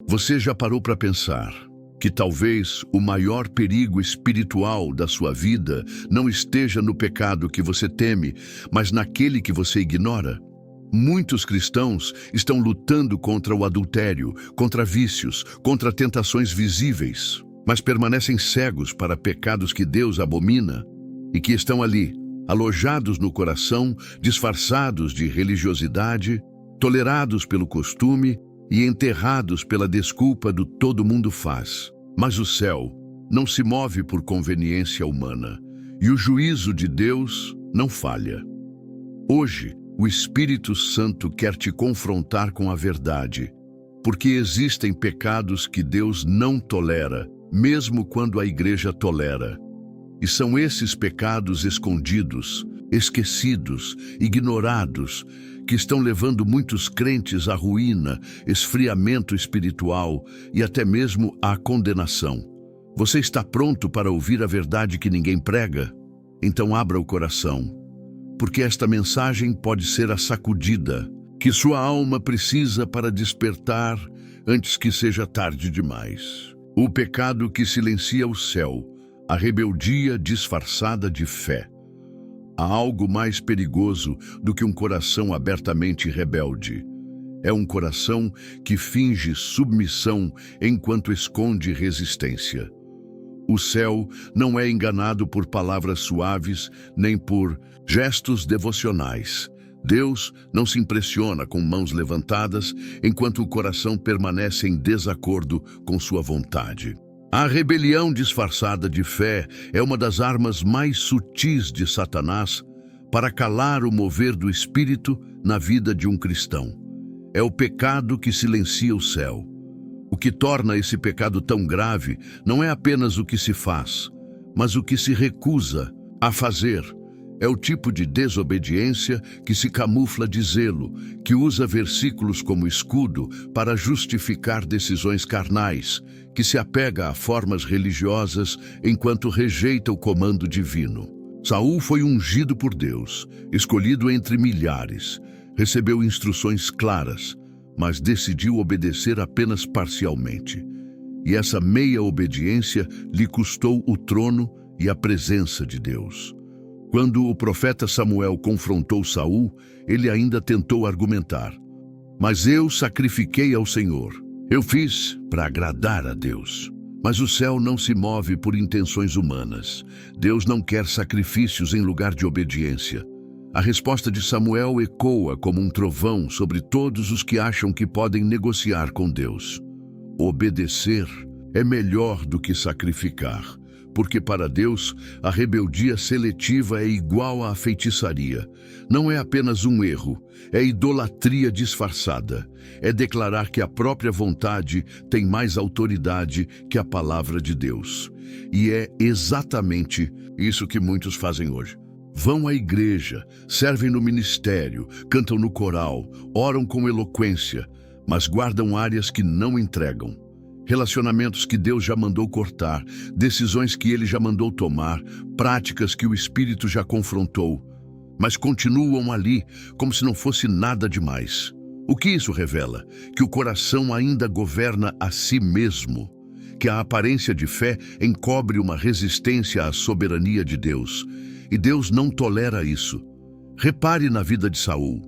Você já parou para pensar que talvez o maior perigo espiritual da sua vida não esteja no pecado que você teme, mas naquele que você ignora? Muitos cristãos estão lutando contra o adultério, contra vícios, contra tentações visíveis, mas permanecem cegos para pecados que Deus abomina e que estão ali, alojados no coração, disfarçados de religiosidade, tolerados pelo costume e enterrados pela desculpa do todo mundo faz. Mas o céu não se move por conveniência humana e o juízo de Deus não falha. Hoje, o Espírito Santo quer te confrontar com a verdade, porque existem pecados que Deus não tolera, mesmo quando a igreja tolera. E são esses pecados escondidos, esquecidos, ignorados, que estão levando muitos crentes à ruína, esfriamento espiritual e até mesmo à condenação. Você está pronto para ouvir a verdade que ninguém prega? Então abra o coração, porque esta mensagem pode ser a sacudida que sua alma precisa para despertar antes que seja tarde demais. O pecado que silencia o céu, a rebeldia disfarçada de fé. Há algo mais perigoso do que um coração abertamente rebelde. É um coração que finge submissão enquanto esconde resistência. O céu não é enganado por palavras suaves, nem por gestos devocionais. Deus não se impressiona com mãos levantadas enquanto o coração permanece em desacordo com sua vontade. A rebelião disfarçada de fé é uma das armas mais sutis de Satanás para calar o mover do Espírito na vida de um cristão. É o pecado que silencia o céu. O que torna esse pecado tão grave não é apenas o que se faz, mas o que se recusa a fazer. É o tipo de desobediência que se camufla de zelo, que usa versículos como escudo para justificar decisões carnais, que se apega a formas religiosas enquanto rejeita o comando divino. Saul foi ungido por Deus, escolhido entre milhares, recebeu instruções claras, mas decidiu obedecer apenas parcialmente. E essa meia obediência lhe custou o trono e a presença de Deus. Quando o profeta Samuel confrontou Saul, ele ainda tentou argumentar: "Mas eu sacrifiquei ao Senhor. Eu fiz para agradar a Deus." Mas o céu não se move por intenções humanas. Deus não quer sacrifícios em lugar de obediência. A resposta de Samuel ecoa como um trovão sobre todos os que acham que podem negociar com Deus. Obedecer é melhor do que sacrificar, porque para Deus a rebeldia seletiva é igual à feitiçaria. Não é apenas um erro, é idolatria disfarçada. É declarar que a própria vontade tem mais autoridade que a palavra de Deus. E é exatamente isso que muitos fazem hoje. Vão à igreja, servem no ministério, cantam no coral, oram com eloquência, mas guardam áreas que não entregam. Relacionamentos que Deus já mandou cortar, decisões que Ele já mandou tomar, práticas que o Espírito já confrontou, mas continuam ali como se não fosse nada demais. O que isso revela? Que o coração ainda governa a si mesmo, que a aparência de fé encobre uma resistência à soberania de Deus, e Deus não tolera isso. Repare na vida de Saul.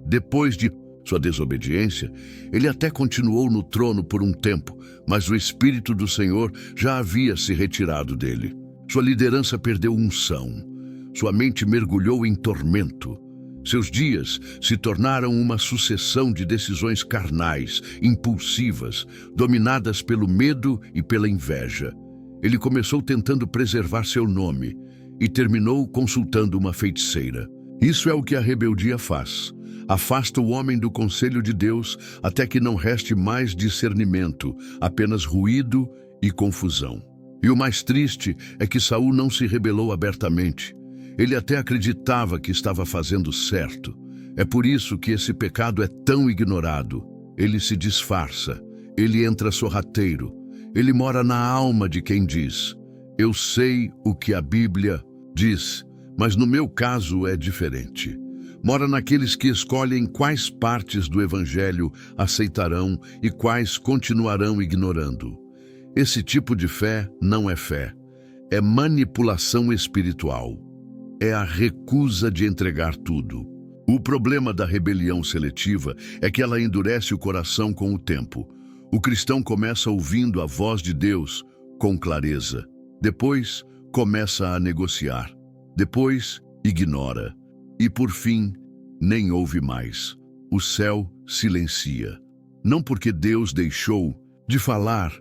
Depois de sua desobediência, ele até continuou no trono por um tempo, mas o Espírito do Senhor já havia se retirado dele. Sua liderança perdeu unção. Sua mente mergulhou em tormento. Seus dias se tornaram uma sucessão de decisões carnais, impulsivas, dominadas pelo medo e pela inveja. Ele começou tentando preservar seu nome e terminou consultando uma feiticeira. Isso é o que a rebeldia faz. Afasta o homem do conselho de Deus até que não reste mais discernimento, apenas ruído e confusão. E o mais triste é que Saul não se rebelou abertamente. Ele até acreditava que estava fazendo certo. É por isso que esse pecado é tão ignorado. Ele se disfarça, ele entra sorrateiro, ele mora na alma de quem diz: "Eu sei o que a Bíblia diz, mas no meu caso é diferente." Mora naqueles que escolhem quais partes do Evangelho aceitarão e quais continuarão ignorando. Esse tipo de fé não é fé, é manipulação espiritual. É a recusa de entregar tudo. O problema da rebelião seletiva é que ela endurece o coração com o tempo. O cristão começa ouvindo a voz de Deus com clareza. Depois, começa a negociar. Depois, ignora. E por fim, nem ouve mais. O céu silencia. Não porque Deus deixou de falar,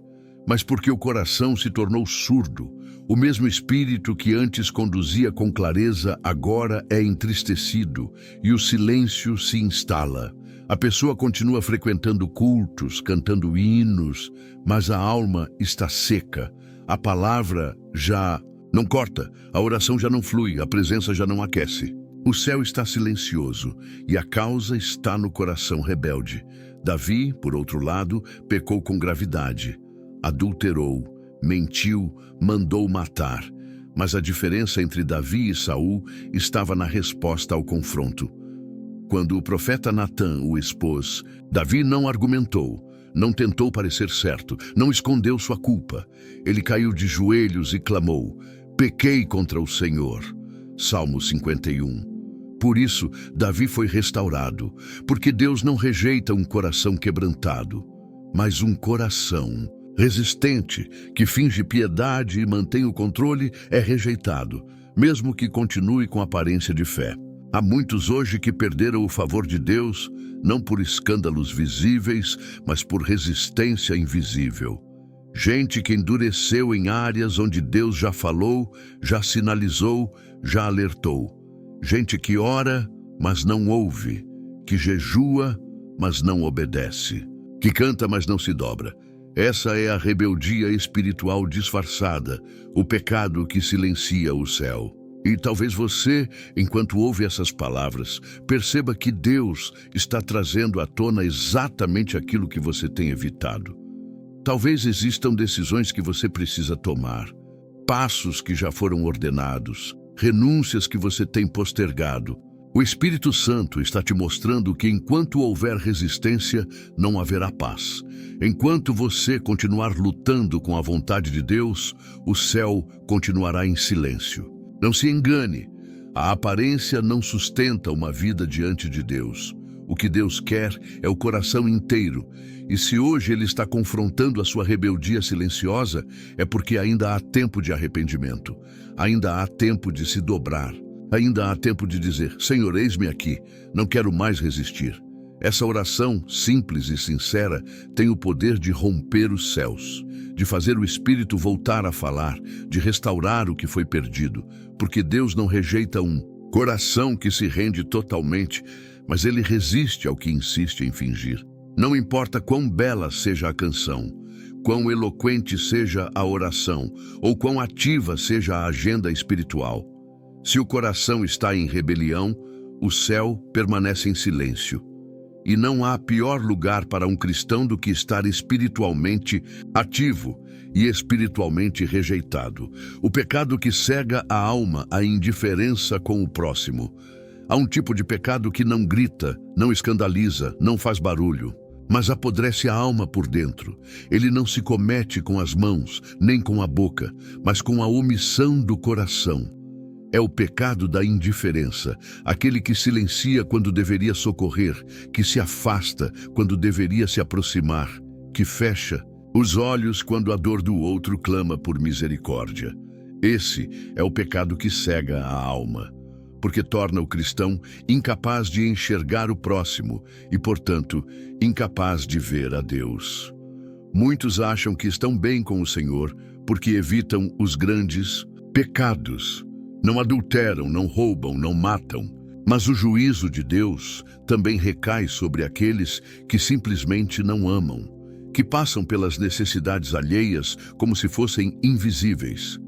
mas porque o coração se tornou surdo. O mesmo espírito que antes conduzia com clareza agora é entristecido e o silêncio se instala. A pessoa continua frequentando cultos, cantando hinos, mas a alma está seca. A palavra já não corta, a oração já não flui, a presença já não aquece. O céu está silencioso e a causa está no coração rebelde. Davi, por outro lado, pecou com gravidade. Adulterou, mentiu, mandou matar. Mas a diferença entre Davi e Saul estava na resposta ao confronto. Quando o profeta Natã o expôs, Davi não argumentou, não tentou parecer certo, não escondeu sua culpa. Ele caiu de joelhos e clamou: "Pequei contra o Senhor." Salmo 51. Por isso, Davi foi restaurado, porque Deus não rejeita um coração quebrantado, mas um coração resistente, que finge piedade e mantém o controle, é rejeitado, mesmo que continue com aparência de fé. Há muitos hoje que perderam o favor de Deus, não por escândalos visíveis, mas por resistência invisível. Gente que endureceu em áreas onde Deus já falou, já sinalizou, já alertou. Gente que ora, mas não ouve, que jejua, mas não obedece, que canta, mas não se dobra. Essa é a rebeldia espiritual disfarçada, o pecado que silencia o céu. E talvez você, enquanto ouve essas palavras, perceba que Deus está trazendo à tona exatamente aquilo que você tem evitado. Talvez existam decisões que você precisa tomar, passos que já foram ordenados, renúncias que você tem postergado. O Espírito Santo está te mostrando que enquanto houver resistência, não haverá paz. Enquanto você continuar lutando com a vontade de Deus, o céu continuará em silêncio. Não se engane, a aparência não sustenta uma vida diante de Deus. O que Deus quer é o coração inteiro. E se hoje Ele está confrontando a sua rebeldia silenciosa, é porque ainda há tempo de arrependimento. Ainda há tempo de se dobrar. Ainda há tempo de dizer: "Senhor, eis-me aqui, não quero mais resistir." Essa oração, simples e sincera, tem o poder de romper os céus, de fazer o Espírito voltar a falar, de restaurar o que foi perdido, porque Deus não rejeita um coração que se rende totalmente, mas Ele resiste ao que insiste em fingir. Não importa quão bela seja a canção, quão eloquente seja a oração, ou quão ativa seja a agenda espiritual. Se o coração está em rebelião, o céu permanece em silêncio. E não há pior lugar para um cristão do que estar espiritualmente ativo e espiritualmente rejeitado. O pecado que cega a alma, a indiferença com o próximo. Há um tipo de pecado que não grita, não escandaliza, não faz barulho, mas apodrece a alma por dentro. Ele não se comete com as mãos, nem com a boca, mas com a omissão do coração. É o pecado da indiferença, aquele que silencia quando deveria socorrer, que se afasta quando deveria se aproximar, que fecha os olhos quando a dor do outro clama por misericórdia. Esse é o pecado que cega a alma, porque torna o cristão incapaz de enxergar o próximo e, portanto, incapaz de ver a Deus. Muitos acham que estão bem com o Senhor porque evitam os grandes pecados. Não adulteram, não roubam, não matam. Mas o juízo de Deus também recai sobre aqueles que simplesmente não amam, que passam pelas necessidades alheias como se fossem invisíveis,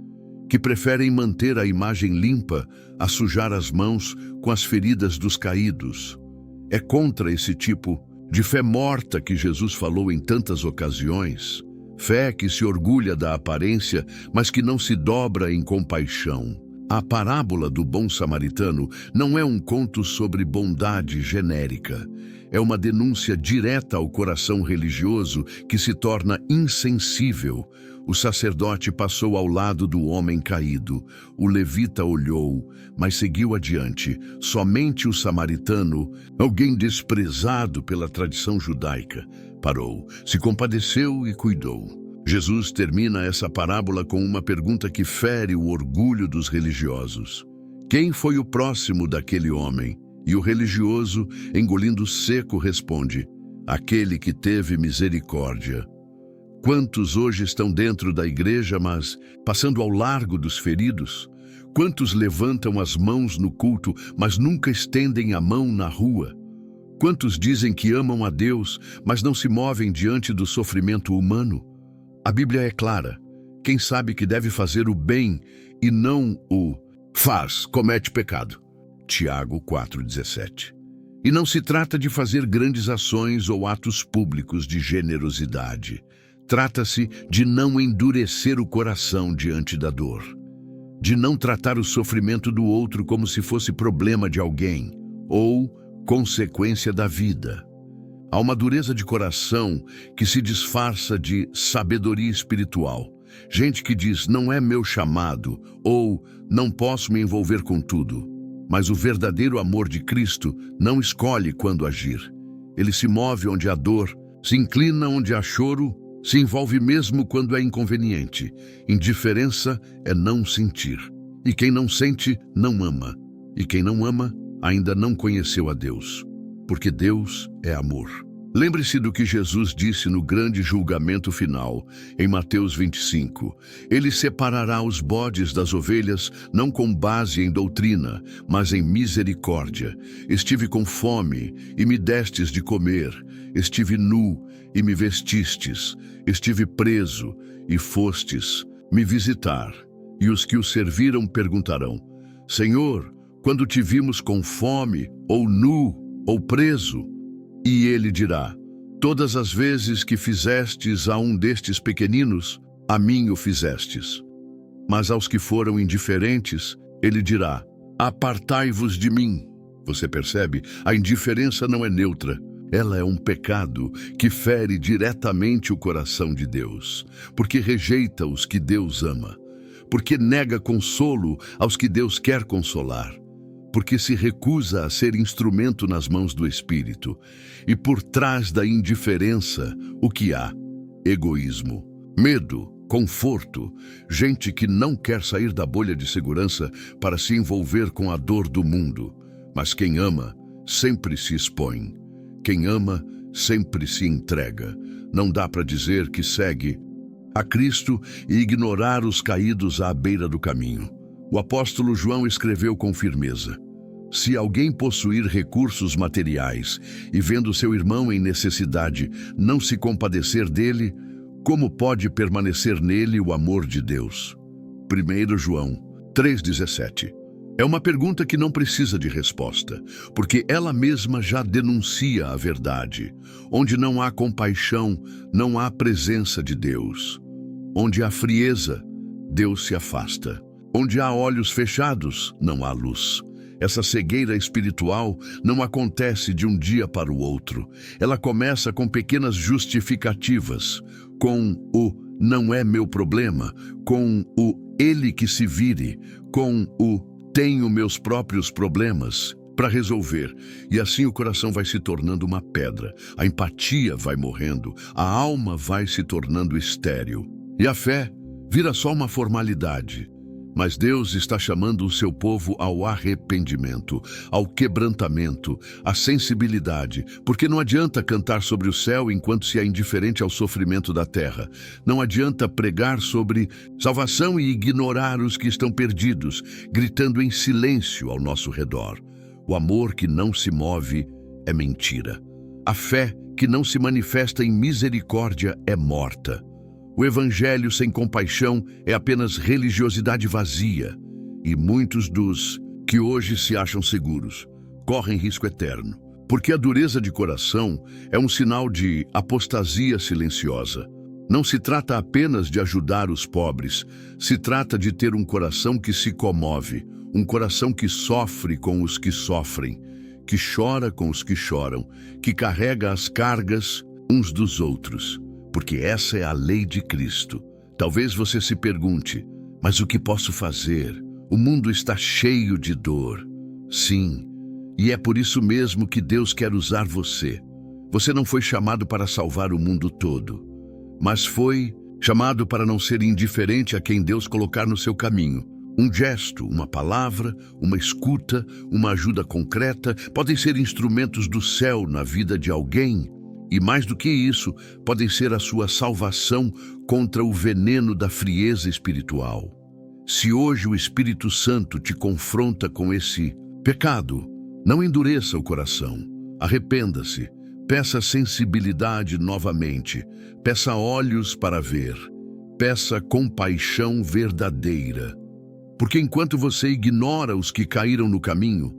que preferem manter a imagem limpa a sujar as mãos com as feridas dos caídos. É contra esse tipo de fé morta que Jesus falou em tantas ocasiões. Fé que se orgulha da aparência, mas que não se dobra em compaixão. A parábola do bom samaritano não é um conto sobre bondade genérica. É uma denúncia direta ao coração religioso que se torna insensível. O sacerdote passou ao lado do homem caído. O levita olhou, mas seguiu adiante. Somente o samaritano, alguém desprezado pela tradição judaica, parou, se compadeceu e cuidou. Jesus termina essa parábola com uma pergunta que fere o orgulho dos religiosos. Quem foi o próximo daquele homem? E o religioso, engolindo seco, responde: aquele que teve misericórdia. Quantos hoje estão dentro da igreja, mas passando ao largo dos feridos? Quantos levantam as mãos no culto, mas nunca estendem a mão na rua? Quantos dizem que amam a Deus, mas não se movem diante do sofrimento humano? A Bíblia é clara. Quem sabe que deve fazer o bem e não o faz, comete pecado. Tiago 4,17. E não se trata de fazer grandes ações ou atos públicos de generosidade. Trata-se de não endurecer o coração diante da dor. De não tratar o sofrimento do outro como se fosse problema de alguém ou consequência da vida. Há uma dureza de coração que se disfarça de sabedoria espiritual. Gente que diz, não é meu chamado, ou não posso me envolver com tudo. Mas o verdadeiro amor de Cristo não escolhe quando agir. Ele se move onde há dor, se inclina onde há choro, se envolve mesmo quando é inconveniente. Indiferença é não sentir. E quem não sente, não ama. E quem não ama, ainda não conheceu a Deus. Porque Deus é amor. Lembre-se do que Jesus disse no grande julgamento final, em Mateus 25. Ele separará os bodes das ovelhas, não com base em doutrina, mas em misericórdia. Estive com fome, e me destes de comer. Estive nu, e me vestistes. Estive preso, e fostes me visitar. E os que o serviram perguntarão: Senhor, quando te vimos com fome, ou nu, ou preso? E ele dirá: todas as vezes que fizestes a um destes pequeninos, a mim o fizestes. Mas aos que foram indiferentes, ele dirá: apartai-vos de mim. Você percebe? A indiferença não é neutra. Ela é um pecado que fere diretamente o coração de Deus, porque rejeita os que Deus ama, porque nega consolo aos que Deus quer consolar, porque se recusa a ser instrumento nas mãos do Espírito. E por trás da indiferença, o que há? Egoísmo, medo, conforto, gente que não quer sair da bolha de segurança para se envolver com a dor do mundo. Mas quem ama, sempre se expõe. Quem ama, sempre se entrega. Não dá para dizer que segue a Cristo e ignorar os caídos à beira do caminho. O apóstolo João escreveu com firmeza: se alguém possuir recursos materiais e vendo seu irmão em necessidade não se compadecer dele, como pode permanecer nele o amor de Deus? 1 João 3,17. É uma pergunta que não precisa de resposta, porque ela mesma já denuncia a verdade. Onde não há compaixão, não há presença de Deus. Onde há frieza, Deus se afasta. Onde há olhos fechados, não há luz. Essa cegueira espiritual não acontece de um dia para o outro. Ela começa com pequenas justificativas, com o não é meu problema, com o ele que se vire, com o tenho meus próprios problemas para resolver. E assim o coração vai se tornando uma pedra, a empatia vai morrendo, a alma vai se tornando estéril. E a fé vira só uma formalidade. Mas Deus está chamando o seu povo ao arrependimento, ao quebrantamento, à sensibilidade, porque não adianta cantar sobre o céu enquanto se é indiferente ao sofrimento da terra. Não adianta pregar sobre salvação e ignorar os que estão perdidos, gritando em silêncio ao nosso redor. O amor que não se move é mentira. A fé que não se manifesta em misericórdia é morta. O evangelho sem compaixão é apenas religiosidade vazia, e muitos dos que hoje se acham seguros correm risco eterno, porque a dureza de coração é um sinal de apostasia silenciosa. Não se trata apenas de ajudar os pobres, se trata de ter um coração que se comove, um coração que sofre com os que sofrem, que chora com os que choram, que carrega as cargas uns dos outros, porque essa é a lei de Cristo. Talvez você se pergunte, mas o que posso fazer? O mundo está cheio de dor. Sim, e é por isso mesmo que Deus quer usar você. Você não foi chamado para salvar o mundo todo, mas foi chamado para não ser indiferente a quem Deus colocar no seu caminho. Um gesto, uma palavra, uma escuta, uma ajuda concreta podem ser instrumentos do céu na vida de alguém. E mais do que isso, podem ser a sua salvação contra o veneno da frieza espiritual. Se hoje o Espírito Santo te confronta com esse pecado, não endureça o coração. Arrependa-se. Peça sensibilidade novamente. Peça olhos para ver. Peça compaixão verdadeira. Porque enquanto você ignora os que caíram no caminho,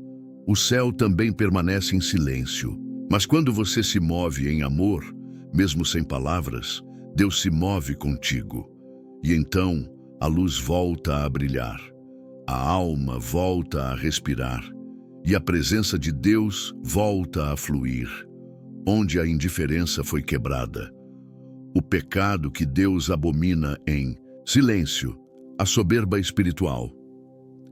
o céu também permanece em silêncio. Mas quando você se move em amor, mesmo sem palavras, Deus se move contigo. E então a luz volta a brilhar, a alma volta a respirar, e a presença de Deus volta a fluir, onde a indiferença foi quebrada. O pecado que Deus abomina em silêncio, a soberba espiritual.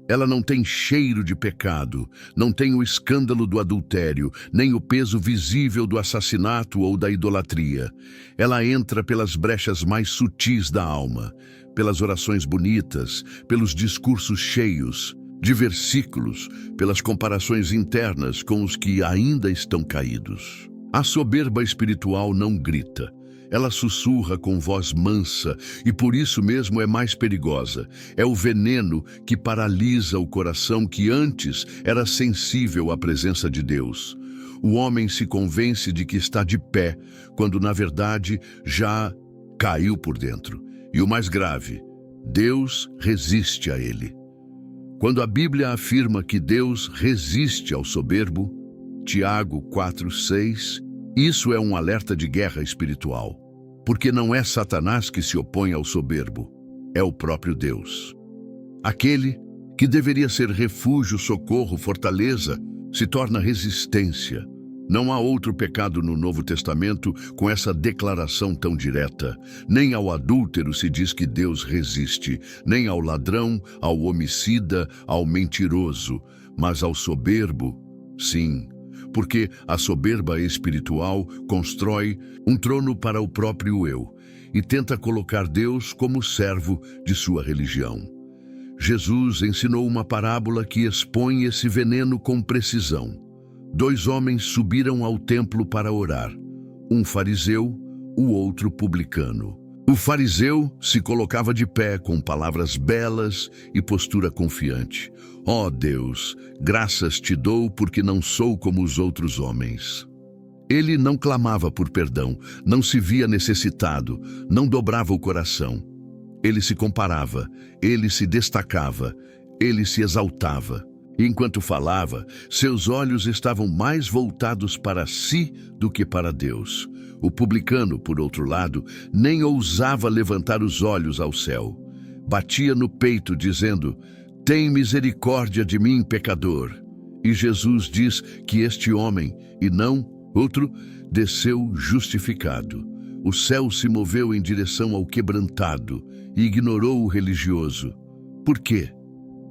Ela não tem cheiro de pecado, não tem o escândalo do adultério, nem o peso visível do assassinato ou da idolatria. Ela entra pelas brechas mais sutis da alma, pelas orações bonitas, pelos discursos cheios de versículos, pelas comparações internas com os que ainda estão caídos. A soberba espiritual não grita. Ela sussurra com voz mansa e por isso mesmo é mais perigosa. É o veneno que paralisa o coração que antes era sensível à presença de Deus. O homem se convence de que está de pé, quando na verdade já caiu por dentro. E o mais grave, Deus resiste a ele. Quando a Bíblia afirma que Deus resiste ao soberbo, Tiago 4:6, isso é um alerta de guerra espiritual, porque não é Satanás que se opõe ao soberbo, é o próprio Deus. Aquele que deveria ser refúgio, socorro, fortaleza, se torna resistência. Não há outro pecado no Novo Testamento com essa declaração tão direta. Nem ao adúltero se diz que Deus resiste, nem ao ladrão, ao homicida, ao mentiroso, mas ao soberbo, sim. Porque a soberba espiritual constrói um trono para o próprio eu e tenta colocar Deus como servo de sua religião. Jesus ensinou uma parábola que expõe esse veneno com precisão. 2 homens subiram ao templo para orar, um fariseu, o outro publicano. O fariseu se colocava de pé com palavras belas e postura confiante. Ó Deus, graças te dou porque não sou como os outros homens. Ele não clamava por perdão, não se via necessitado, não dobrava o coração. Ele se comparava, ele se destacava, ele se exaltava. E enquanto falava, seus olhos estavam mais voltados para si do que para Deus. O publicano, por outro lado, nem ousava levantar os olhos ao céu. Batia no peito, dizendo: tem misericórdia de mim, pecador. E Jesus diz que este homem, e não outro, desceu justificado. O céu se moveu em direção ao quebrantado e ignorou o religioso. Por quê?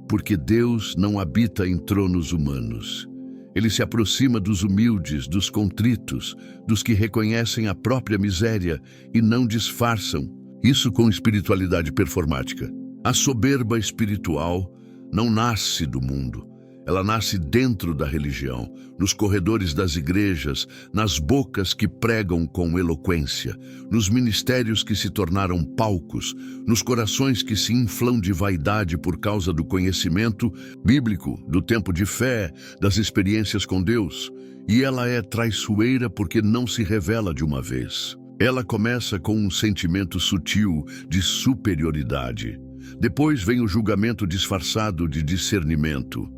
Porque Deus não habita em tronos humanos. Ele se aproxima dos humildes, dos contritos, dos que reconhecem a própria miséria e não disfarçam isso com espiritualidade performática. A soberba espiritual não nasce do mundo. Ela nasce dentro da religião, nos corredores das igrejas, nas bocas que pregam com eloquência, nos ministérios que se tornaram palcos, nos corações que se inflam de vaidade por causa do conhecimento bíblico, do tempo de fé, das experiências com Deus. E ela é traiçoeira porque não se revela de uma vez. Ela começa com um sentimento sutil de superioridade. Depois vem o julgamento disfarçado de discernimento.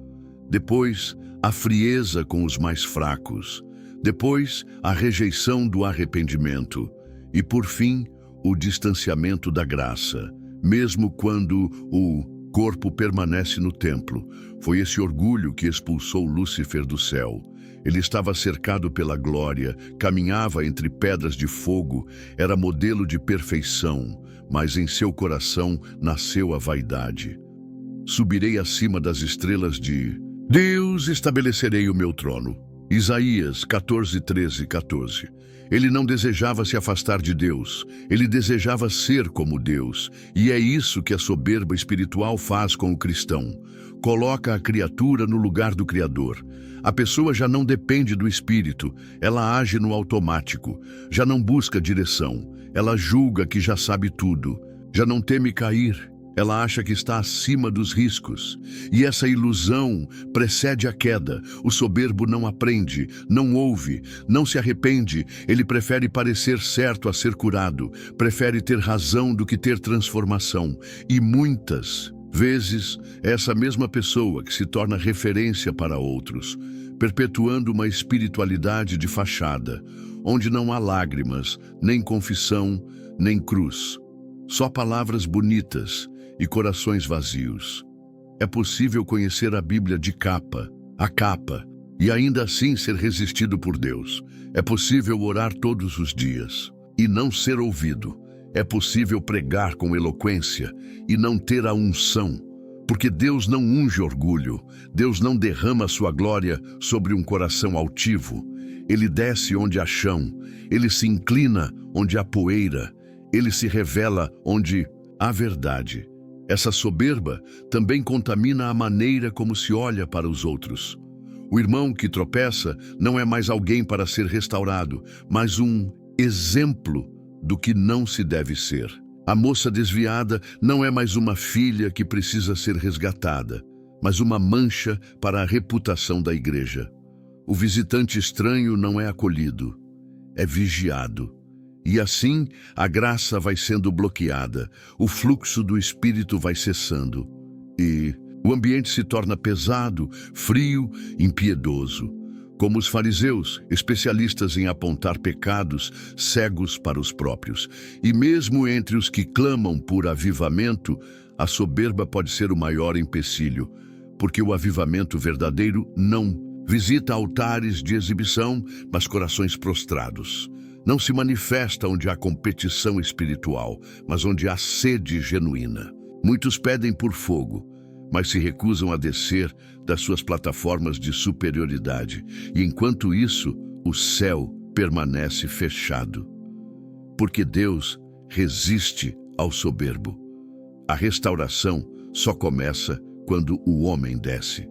Depois, a frieza com os mais fracos. Depois, a rejeição do arrependimento. E, por fim, o distanciamento da graça, mesmo quando o corpo permanece no templo. Foi esse orgulho que expulsou Lúcifer do céu. Ele estava cercado pela glória, caminhava entre pedras de fogo, era modelo de perfeição, mas em seu coração nasceu a vaidade. Subirei acima das estrelas de Deus, estabelecerei o meu trono. Isaías 14:13-14. Ele não desejava se afastar de Deus, ele desejava ser como Deus, e é isso que a soberba espiritual faz com o cristão. Coloca a criatura no lugar do Criador. A pessoa já não depende do Espírito, ela age no automático, já não busca direção, ela julga que já sabe tudo, já não teme cair. Ela acha que está acima dos riscos. E essa ilusão precede a queda. O soberbo não aprende, não ouve, não se arrepende. Ele prefere parecer certo a ser curado. Prefere ter razão do que ter transformação. E muitas vezes, é essa mesma pessoa que se torna referência para outros, perpetuando uma espiritualidade de fachada, onde não há lágrimas, nem confissão, nem cruz. Só palavras bonitas e corações vazios. É possível conhecer a Bíblia de capa a capa e ainda assim ser resistido por Deus. É possível orar todos os dias e não ser ouvido. É possível pregar com eloquência e não ter a unção, porque Deus não unge orgulho, Deus não derrama sua glória sobre um coração altivo. Ele desce onde há chão, ele se inclina onde há poeira, ele se revela onde há verdade. Essa soberba também contamina a maneira como se olha para os outros. O irmão que tropeça não é mais alguém para ser restaurado, mas um exemplo do que não se deve ser. A moça desviada não é mais uma filha que precisa ser resgatada, mas uma mancha para a reputação da igreja. O visitante estranho não é acolhido, é vigiado. E assim, a graça vai sendo bloqueada, o fluxo do Espírito vai cessando. E o ambiente se torna pesado, frio, impiedoso. Como os fariseus, especialistas em apontar pecados, cegos para os próprios. E mesmo entre os que clamam por avivamento, a soberba pode ser o maior empecilho, porque o avivamento verdadeiro não visita altares de exibição, mas corações prostrados. Não se manifesta onde há competição espiritual, mas onde há sede genuína. Muitos pedem por fogo, mas se recusam a descer das suas plataformas de superioridade. E enquanto isso, o céu permanece fechado. Porque Deus resiste ao soberbo. A restauração só começa quando o homem desce.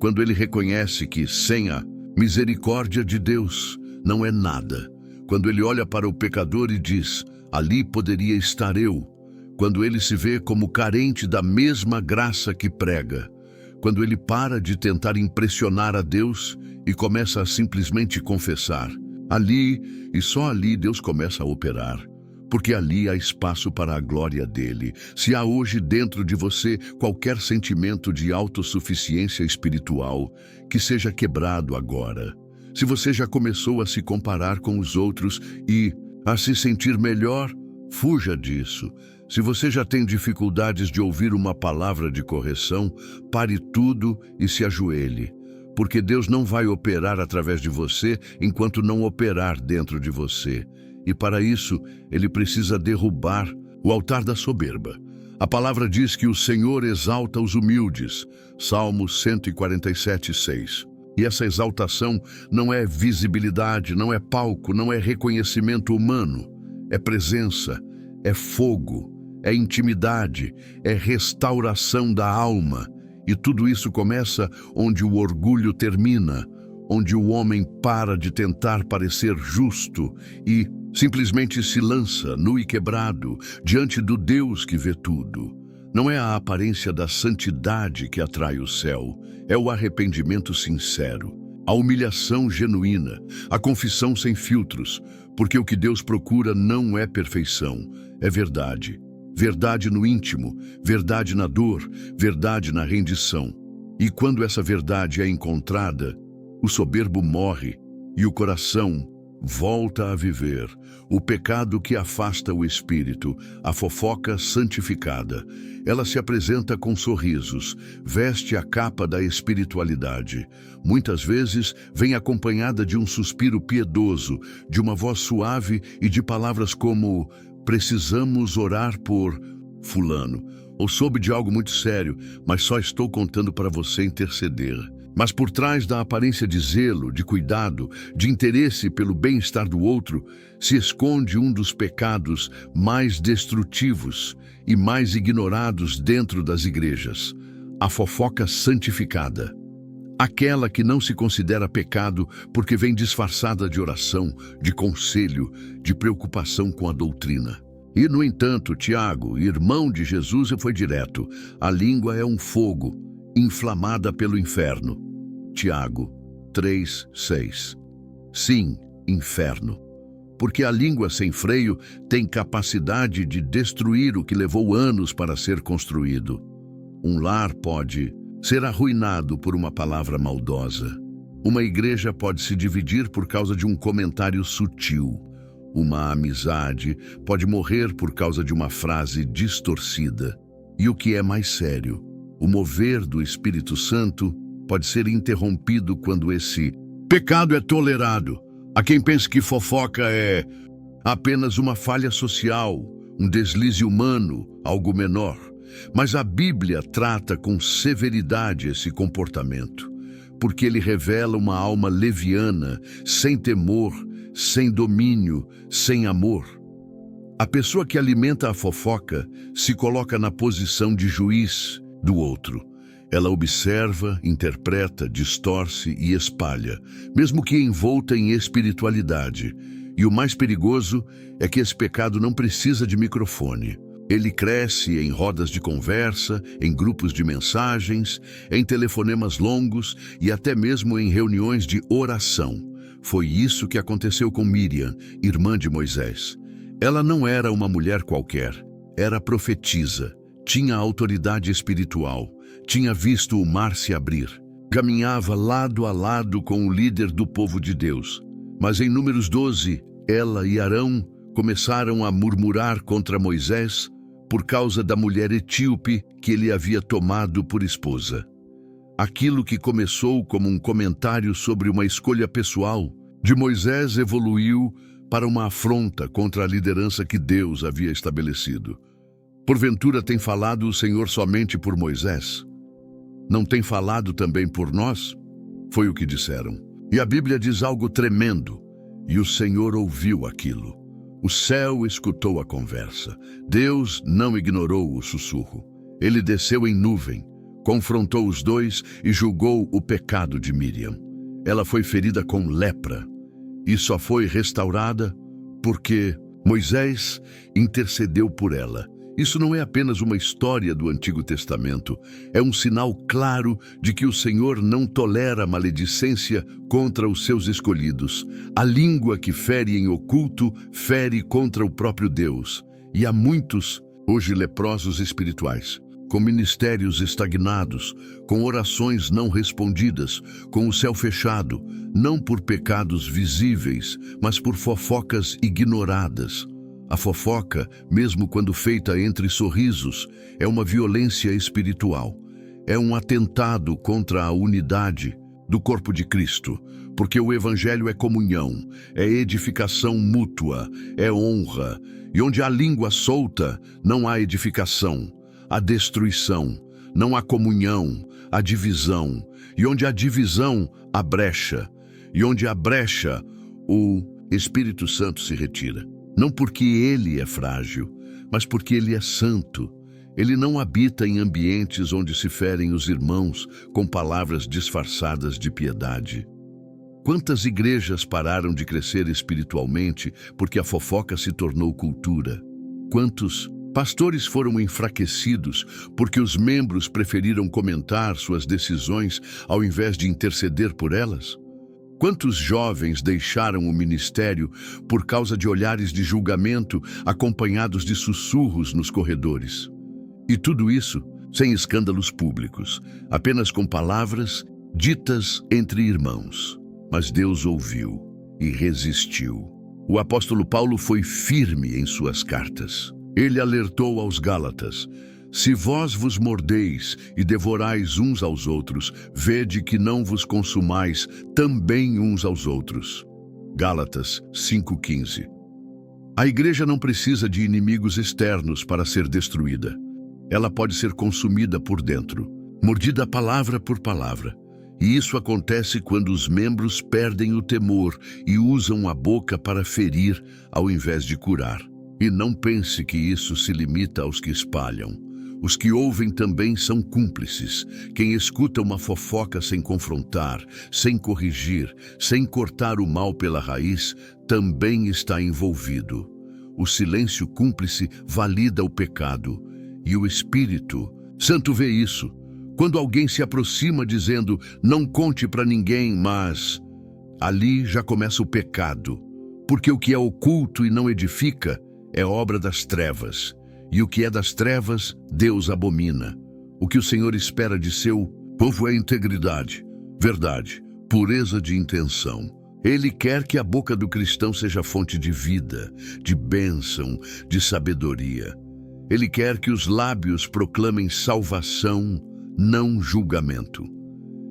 Quando ele reconhece que, sem a misericórdia de Deus, não é nada. Quando ele olha para o pecador e diz, ali poderia estar eu. Quando ele se vê como carente da mesma graça que prega. Quando ele para de tentar impressionar a Deus e começa a simplesmente confessar. Ali, e só ali, Deus começa a operar. Porque ali há espaço para a glória dele. Se há hoje dentro de você qualquer sentimento de autossuficiência espiritual, que seja quebrado agora. Se você já começou a se comparar com os outros e a se sentir melhor, fuja disso. Se você já tem dificuldades de ouvir uma palavra de correção, pare tudo e se ajoelhe. Porque Deus não vai operar através de você enquanto não operar dentro de você. E para isso, ele precisa derrubar o altar da soberba. A palavra diz que o Senhor exalta os humildes. Salmos 147:6. E essa exaltação não é visibilidade, não é palco, não é reconhecimento humano. É presença, é fogo, é intimidade, é restauração da alma. E tudo isso começa onde o orgulho termina, onde o homem para de tentar parecer justo e simplesmente se lança, nu e quebrado, diante do Deus que vê tudo. Não é a aparência da santidade que atrai o céu, é o arrependimento sincero, a humilhação genuína, a confissão sem filtros, porque o que Deus procura não é perfeição, é verdade. Verdade no íntimo, verdade na dor, verdade na rendição. E quando essa verdade é encontrada, o soberbo morre e o coração volta a viver, o pecado que afasta o espírito, a fofoca santificada. Ela se apresenta com sorrisos, veste a capa da espiritualidade. Muitas vezes vem acompanhada de um suspiro piedoso, de uma voz suave e de palavras como: precisamos orar por fulano. Ou soube de algo muito sério, mas só estou contando para você interceder. Mas por trás da aparência de zelo, de cuidado, de interesse pelo bem-estar do outro, se esconde um dos pecados mais destrutivos e mais ignorados dentro das igrejas: a fofoca santificada. Aquela que não se considera pecado porque vem disfarçada de oração, de conselho, de preocupação com a doutrina. E, no entanto, Tiago, irmão de Jesus, foi direto: a língua é um fogo, inflamada pelo inferno. Tiago 3:6. Sim, inferno. Porque a língua sem freio tem capacidade de destruir o que levou anos para ser construído. Um lar pode ser arruinado por uma palavra maldosa. Uma igreja pode se dividir por causa de um comentário sutil. Uma amizade pode morrer por causa de uma frase distorcida. E o que é mais sério, o mover do Espírito Santo pode ser interrompido quando esse pecado é tolerado. Há quem pense que fofoca é apenas uma falha social, um deslize humano, algo menor. Mas a Bíblia trata com severidade esse comportamento, porque ele revela uma alma leviana, sem temor, sem domínio, sem amor. A pessoa que alimenta a fofoca se coloca na posição de juiz do outro. Ela observa, interpreta, distorce e espalha, mesmo que envolta em espiritualidade. E o mais perigoso é que esse pecado não precisa de microfone. Ele cresce em rodas de conversa, em grupos de mensagens, em telefonemas longos e até mesmo em reuniões de oração. Foi isso que aconteceu com Miriam, irmã de Moisés. Ela não era uma mulher qualquer, era profetisa, tinha autoridade espiritual, tinha visto o mar se abrir, caminhava lado a lado com o líder do povo de Deus. Mas em Números 12, ela e Arão começaram a murmurar contra Moisés por causa da mulher etíope que ele havia tomado por esposa. Aquilo que começou como um comentário sobre uma escolha pessoal de Moisés evoluiu para uma afronta contra a liderança que Deus havia estabelecido. Porventura tem falado o Senhor somente por Moisés? Não tem falado também por nós? Foi o que disseram. E a Bíblia diz algo tremendo. E o Senhor ouviu aquilo. O céu escutou a conversa. Deus não ignorou o sussurro. Ele desceu em nuvem, confrontou os dois e julgou o pecado de Miriam. Ela foi ferida com lepra e só foi restaurada porque Moisés intercedeu por ela. Isso não é apenas uma história do Antigo Testamento, é um sinal claro de que o Senhor não tolera maledicência contra os seus escolhidos. A língua que fere em oculto fere contra o próprio Deus. E há muitos, hoje, leprosos espirituais, com ministérios estagnados, com orações não respondidas, com o céu fechado, não por pecados visíveis, mas por fofocas ignoradas. A fofoca, mesmo quando feita entre sorrisos, é uma violência espiritual. É um atentado contra a unidade do corpo de Cristo, porque o Evangelho é comunhão, é edificação mútua, é honra. E onde há língua solta, não há edificação, há destruição, não há comunhão, há divisão. E onde há divisão, há brecha. E onde há brecha, o Espírito Santo se retira. Não porque ele é frágil, mas porque ele é santo. Ele não habita em ambientes onde se ferem os irmãos com palavras disfarçadas de piedade. Quantas igrejas pararam de crescer espiritualmente porque a fofoca se tornou cultura? Quantos pastores foram enfraquecidos porque os membros preferiram comentar suas decisões ao invés de interceder por elas? Quantos jovens deixaram o ministério por causa de olhares de julgamento acompanhados de sussurros nos corredores? E tudo isso sem escândalos públicos, apenas com palavras ditas entre irmãos. Mas Deus ouviu. e resistiu. O apóstolo Paulo foi firme em suas cartas. Ele alertou aos Gálatas: se vós vos mordeis e devorais uns aos outros, vede que não vos consumais também uns aos outros. Gálatas 5,15. A igreja não precisa de inimigos externos para ser destruída. Ela pode ser consumida por dentro, mordida palavra por palavra. E isso acontece quando os membros perdem o temor e usam a boca para ferir ao invés de curar. E não pense que isso se limita aos que espalham. Os que ouvem também são cúmplices. Quem escuta uma fofoca sem confrontar, sem corrigir, sem cortar o mal pela raiz, também está envolvido. O silêncio cúmplice valida o pecado. E o Espírito Santo vê isso. Quando alguém se aproxima dizendo, não conte para ninguém, mas... ali já começa o pecado. Porque o que é oculto e não edifica é obra das trevas. E o que é das trevas, Deus abomina. O que o Senhor espera de seu povo é integridade, verdade, pureza de intenção. Ele quer que a boca do cristão seja fonte de vida, de bênção, de sabedoria. Ele quer que os lábios proclamem salvação, não julgamento.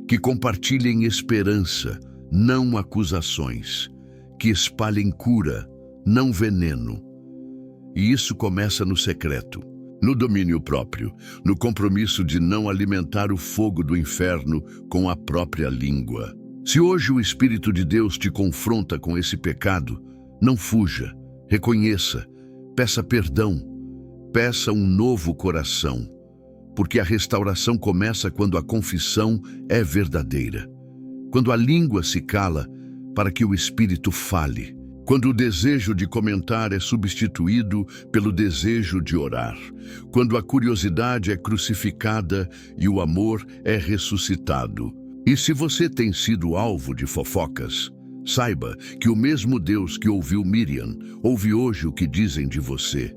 Que compartilhem esperança, não acusações. Que espalhem cura, não veneno. E isso começa no secreto, no domínio próprio, no compromisso de não alimentar o fogo do inferno com a própria língua. Se hoje o Espírito de Deus te confronta com esse pecado, não fuja, reconheça, peça perdão, peça um novo coração, porque a restauração começa quando a confissão é verdadeira, quando a língua se cala para que o Espírito fale, quando o desejo de comentar é substituído pelo desejo de orar, quando a curiosidade é crucificada e o amor é ressuscitado. E se você tem sido alvo de fofocas, saiba que o mesmo Deus que ouviu Miriam ouve hoje o que dizem de você.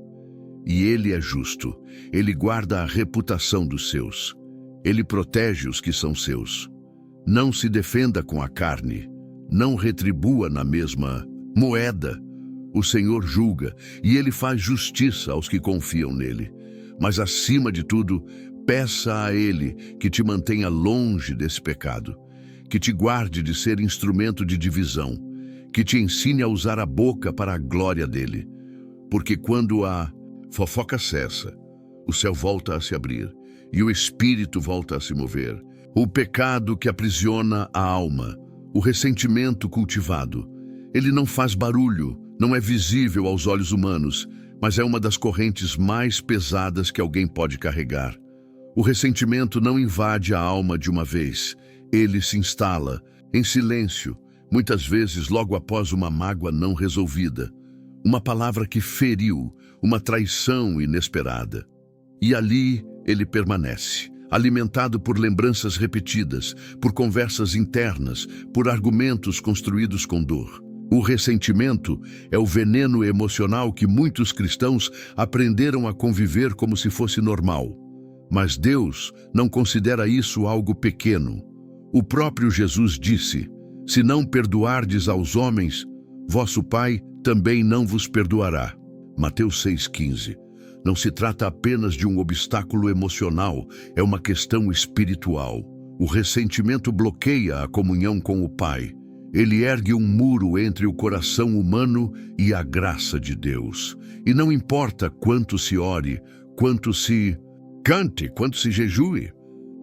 E Ele é justo, Ele guarda a reputação dos seus, Ele protege os que são seus. Não se defenda com a carne, não retribua na mesma moeda. O Senhor julga e Ele faz justiça aos que confiam nele. Mas acima de tudo, peça a Ele que te mantenha longe desse pecado, que te guarde de ser instrumento de divisão, que te ensine a usar a boca para a glória dele. Porque quando a fofoca cessa, o céu volta a se abrir e o espírito volta a se mover. O pecado que aprisiona a alma, o ressentimento cultivado, ele não faz barulho, não é visível aos olhos humanos, mas é uma das correntes mais pesadas que alguém pode carregar. O ressentimento não invade a alma de uma vez, ele se instala, em silêncio, muitas vezes logo após uma mágoa não resolvida, uma palavra que feriu, uma traição inesperada. E ali ele permanece, alimentado por lembranças repetidas, por conversas internas, por argumentos construídos com dor. O ressentimento é o veneno emocional que muitos cristãos aprenderam a conviver como se fosse normal. Mas Deus não considera isso algo pequeno. O próprio Jesus disse, se não perdoardes aos homens, vosso Pai também não vos perdoará. Mateus 6,15. Não se trata apenas de um obstáculo emocional, é uma questão espiritual. O ressentimento bloqueia a comunhão com o Pai. Ele ergue um muro entre o coração humano e a graça de Deus. E não importa quanto se ore, quanto se cante, quanto se jejue.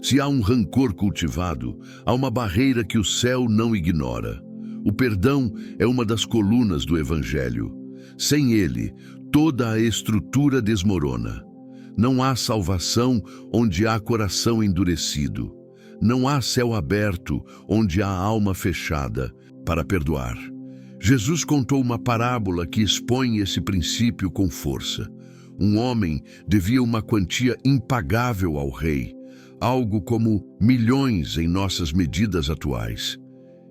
Se há um rancor cultivado, há uma barreira que o céu não ignora. O perdão é uma das colunas do Evangelho. Sem ele, toda a estrutura desmorona. Não há salvação onde há coração endurecido. Não há céu aberto onde há alma fechada para perdoar. Jesus contou uma parábola que expõe esse princípio com força. Um homem devia uma quantia impagável ao rei, algo como milhões em nossas medidas atuais.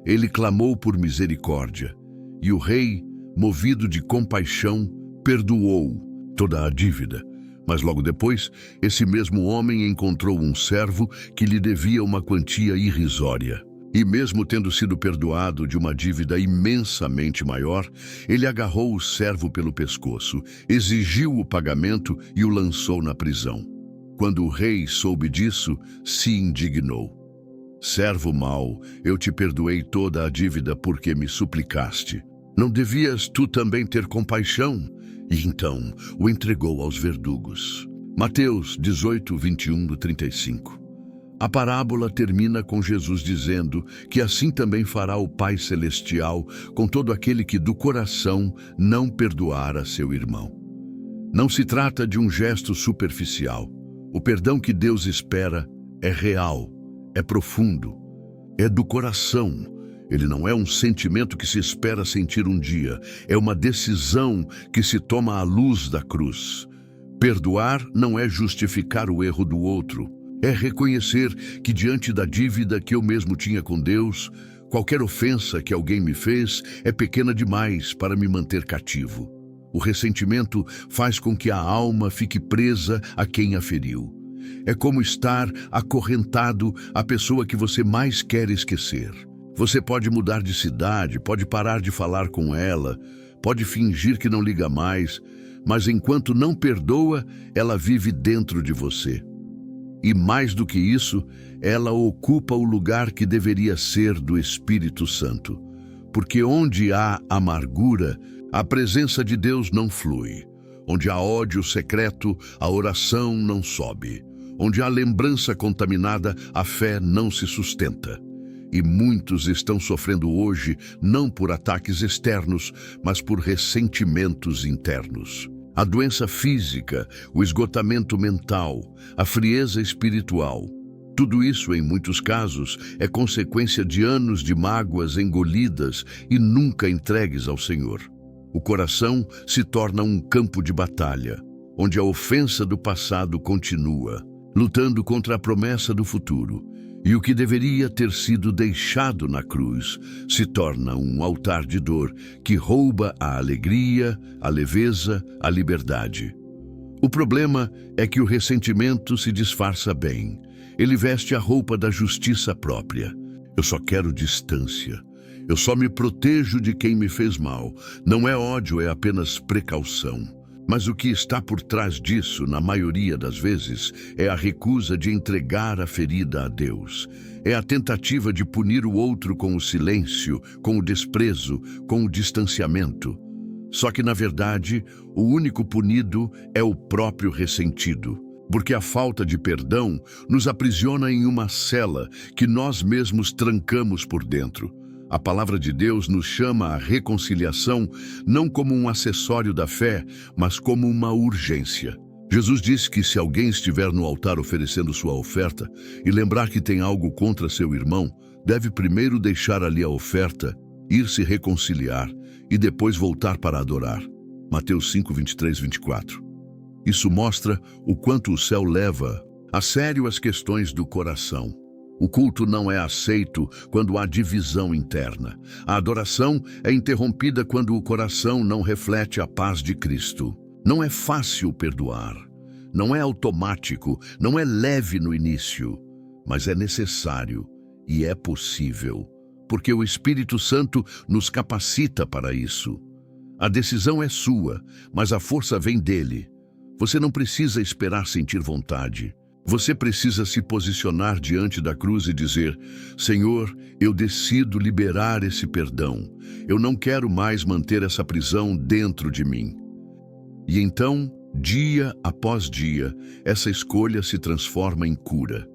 Ele clamou por misericórdia, e o rei, movido de compaixão, perdoou toda a dívida. Mas logo depois, esse mesmo homem encontrou um servo que lhe devia uma quantia irrisória. E mesmo tendo sido perdoado de uma dívida imensamente maior, ele agarrou o servo pelo pescoço, exigiu o pagamento e o lançou na prisão. Quando o rei soube disso, se indignou. Servo mau, eu te perdoei toda a dívida porque me suplicaste. Não devias tu também ter compaixão? E então o entregou aos verdugos. Mateus 18, 21-35. A parábola termina com Jesus dizendo que assim também fará o Pai Celestial com todo aquele que do coração não perdoar a seu irmão. Não se trata de um gesto superficial. O perdão que Deus espera é real, é profundo, é do coração. Ele não é um sentimento que se espera sentir um dia, é uma decisão que se toma à luz da cruz. Perdoar não é justificar o erro do outro, é reconhecer que diante da dívida que eu mesmo tinha com Deus, qualquer ofensa que alguém me fez é pequena demais para me manter cativo. O ressentimento faz com que a alma fique presa a quem a feriu. É como estar acorrentado à pessoa que você mais quer esquecer. Você pode mudar de cidade, pode parar de falar com ela, pode fingir que não liga mais, mas enquanto não perdoa, ela vive dentro de você. E mais do que isso, ela ocupa o lugar que deveria ser do Espírito Santo. Porque onde há amargura, a presença de Deus não flui. Onde há ódio secreto, a oração não sobe. Onde há lembrança contaminada, a fé não se sustenta. E muitos estão sofrendo hoje, não por ataques externos, mas por ressentimentos internos. A doença física, o esgotamento mental, a frieza espiritual. Tudo isso, em muitos casos, é consequência de anos de mágoas engolidas e nunca entregues ao Senhor. O coração se torna um campo de batalha, onde a ofensa do passado continua, lutando contra a promessa do futuro. E o que deveria ter sido deixado na cruz se torna um altar de dor que rouba a alegria, a leveza, a liberdade. O problema é que o ressentimento se disfarça bem. Ele veste a roupa da justiça própria. Eu só quero distância. Eu só me protejo de quem me fez mal. Não é ódio, é apenas precaução. Mas o que está por trás disso, na maioria das vezes, é a recusa de entregar a ferida a Deus. É a tentativa de punir o outro com o silêncio, com o desprezo, com o distanciamento. Só que, na verdade, o único punido é o próprio ressentido. Porque a falta de perdão nos aprisiona em uma cela que nós mesmos trancamos por dentro. A palavra de Deus nos chama à reconciliação não como um acessório da fé, mas como uma urgência. Jesus disse que se alguém estiver no altar oferecendo sua oferta e lembrar que tem algo contra seu irmão, deve primeiro deixar ali a oferta, ir se reconciliar e depois voltar para adorar. Mateus 5, 23, 24. Isso mostra o quanto o céu leva a sério as questões do coração. O culto não é aceito quando há divisão interna. A adoração é interrompida quando o coração não reflete a paz de Cristo. Não é fácil perdoar. Não é automático, não é leve no início, mas é necessário e é possível, porque o Espírito Santo nos capacita para isso. A decisão é sua, mas a força vem dele. Você não precisa esperar sentir vontade. Você precisa se posicionar diante da cruz e dizer: Senhor, eu decido liberar esse perdão. Eu não quero mais manter essa prisão dentro de mim. E então, dia após dia, essa escolha se transforma em cura.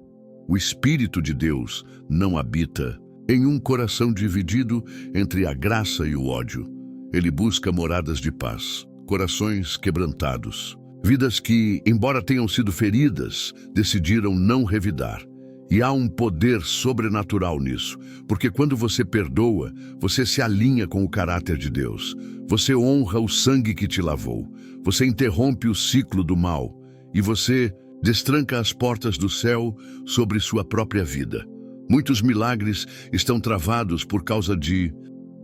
O Espírito de Deus não habita em um coração dividido entre a graça e o ódio. Ele busca moradas de paz, corações quebrantados. Vidas que, embora tenham sido feridas, decidiram não revidar. E há um poder sobrenatural nisso, porque quando você perdoa, você se alinha com o caráter de Deus. Você honra o sangue que te lavou. Você interrompe o ciclo do mal. E você destranca as portas do céu sobre sua própria vida. Muitos milagres estão travados por causa de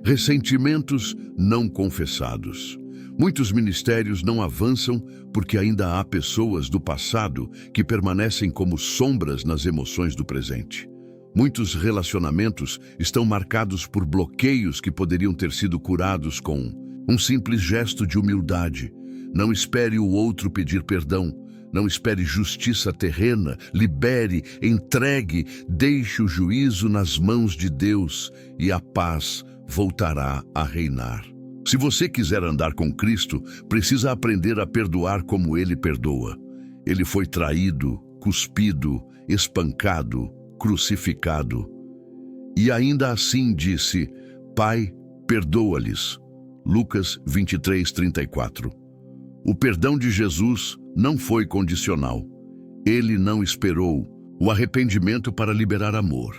ressentimentos não confessados. Muitos ministérios não avançam porque ainda há pessoas do passado que permanecem como sombras nas emoções do presente. Muitos relacionamentos estão marcados por bloqueios que poderiam ter sido curados com um simples gesto de humildade. Não espere o outro pedir perdão. Não espere justiça terrena. Libere, entregue, deixe o juízo nas mãos de Deus e a paz voltará a reinar. Se você quiser andar com Cristo, precisa aprender a perdoar como Ele perdoa. Ele foi traído, cuspido, espancado, crucificado. E ainda assim disse: Pai, perdoa-lhes. Lucas 23:34. O perdão de Jesus não foi condicional. Ele não esperou o arrependimento para liberar amor.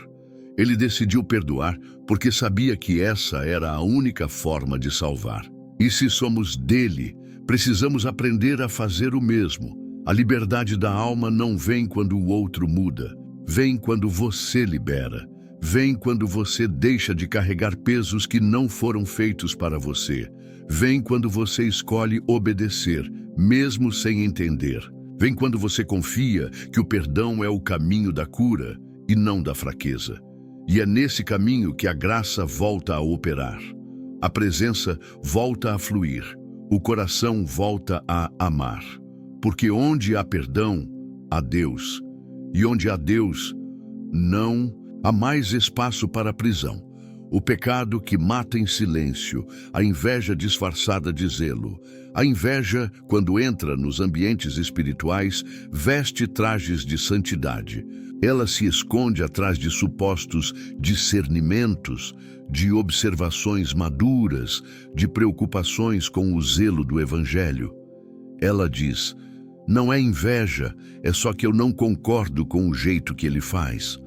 Ele decidiu perdoar porque sabia que essa era a única forma de salvar. E se somos dele, precisamos aprender a fazer o mesmo. A liberdade da alma não vem quando o outro muda. Vem quando você libera. Vem quando você deixa de carregar pesos que não foram feitos para você. Vem quando você escolhe obedecer, mesmo sem entender. Vem quando você confia que o perdão é o caminho da cura e não da fraqueza. E é nesse caminho que a graça volta a operar. A presença volta a fluir. O coração volta a amar. Porque onde há perdão, há Deus. E onde há Deus, não há mais espaço para a prisão. O pecado que mata em silêncio, a inveja disfarçada de zelo. A inveja, quando entra nos ambientes espirituais, veste trajes de santidade. Ela se esconde atrás de supostos discernimentos, de observações maduras, de preocupações com o zelo do Evangelho. Ela diz: não é inveja, é só que eu não concordo com o jeito que ele faz.